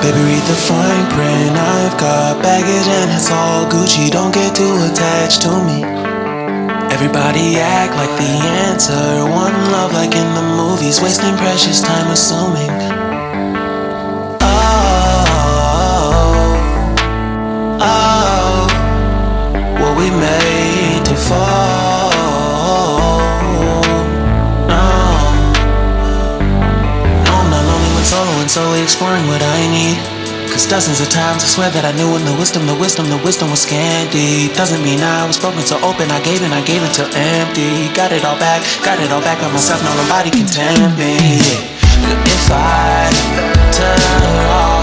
Baby, read the fine print. I've got baggage and it's all Gucci. Don't get too attached to me. Everybody act like the answer. One love like in the movies. Wasting precious time assuming. Oh, were we made to fall? No, I'm not lonely when solo and solely exploring what I need. Cause dozens of times I swear that I knew when the wisdom was scanty. Doesn't mean I was broken so open, I gave until empty. Got it all back by myself, now nobody can tempt me. If I turn off,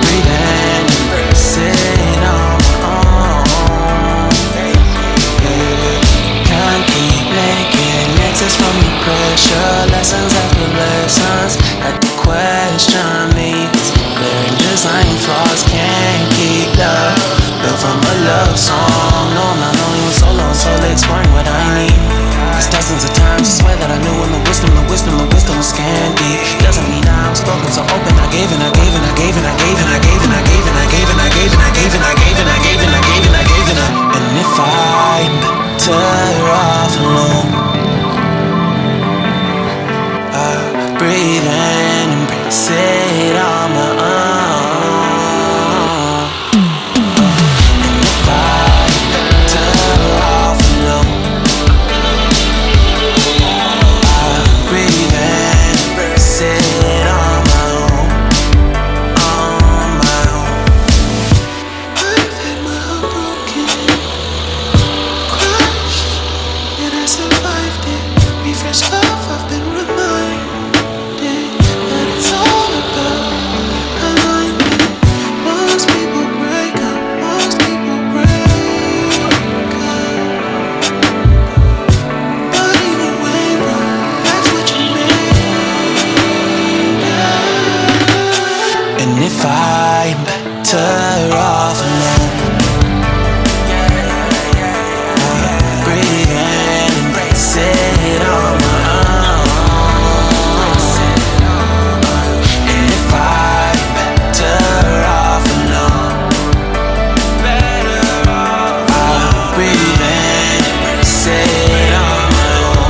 breathe in, sit on my own. Can't keep making exits from the pressure. Lessons after lessons had to question me. Glaring design flaws can't keep love built from a love song. No, I'm not only with solo and solely exploring what I need. Cause dozens of times I swear that I knew when the wisdom was scanty. Doesn't mean I was spoken so open. I gave and I gave and I gave and I gave and I gave and I gave and I gave and I gave and I gave and I gave and I gave and I gave and I gave and I. And if I'm better off alone, breathe in and embrace it on my own. And if I'm better off alone, breathe in and embrace it on my own. On my own. I've had my heart broken, crushed, and I survived it. Refreshed love, I've been reminded. If I'm better off alone, breathe in, embrace it on my own. And if I'm better off alone, breathe in, embrace it on my own.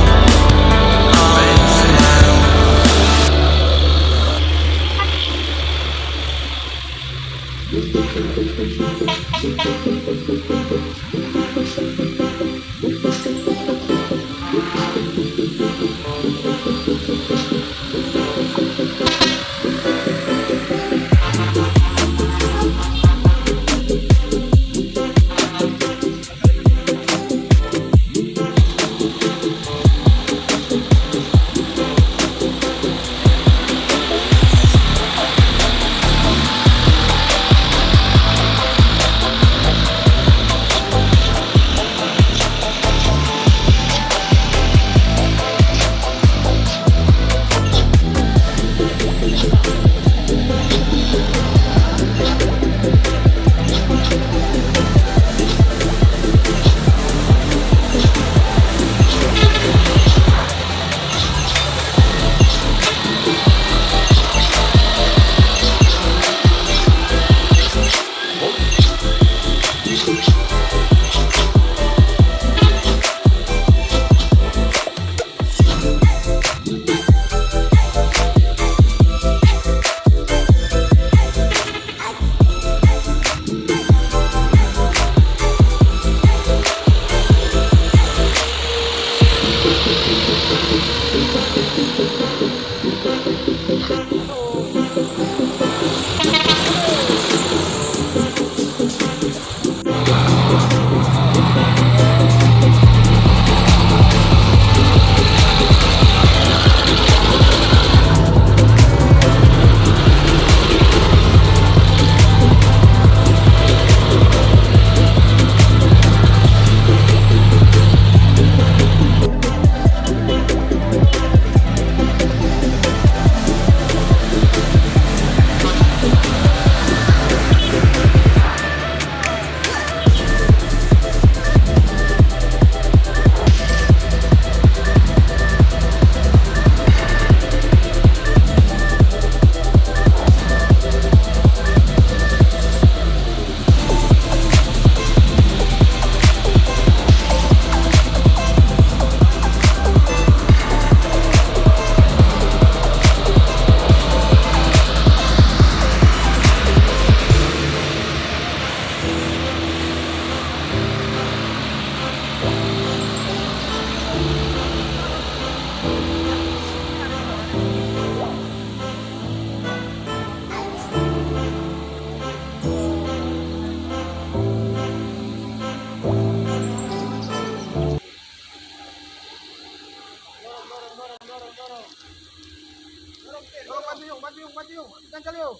kencang yuk.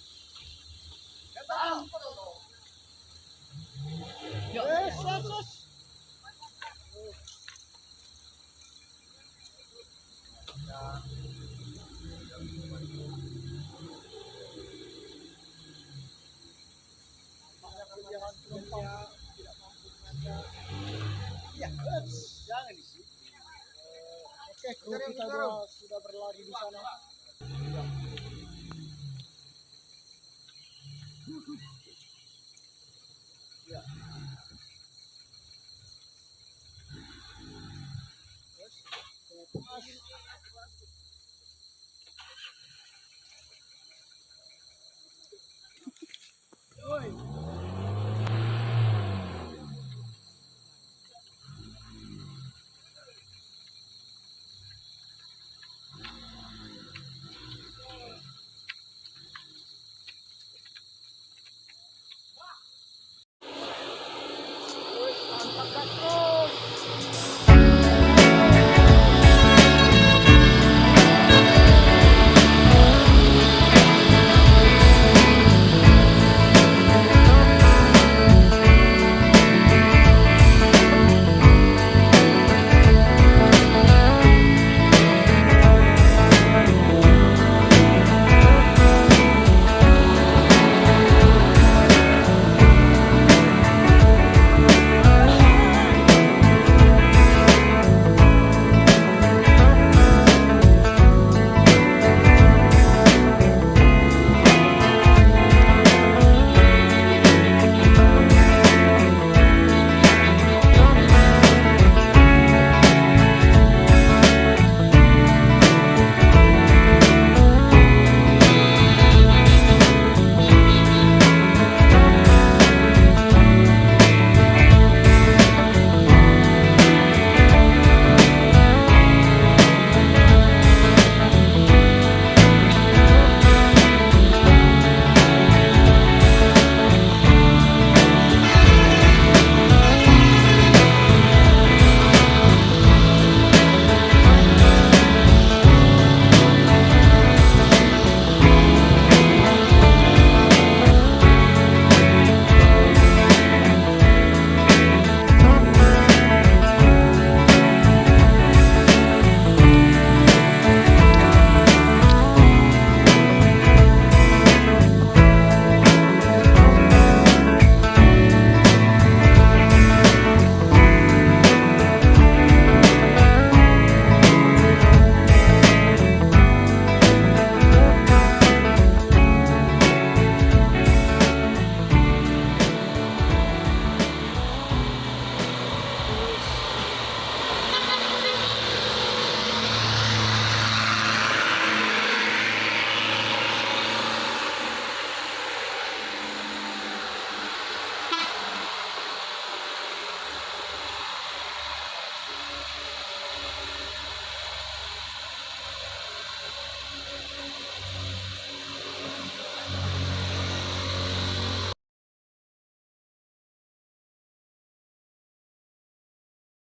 Sus. Kelebihan penumpang tidak mampu mengajar. Ya, jangan di sini. Oke, kru kita sudah berlari di sana. Ya.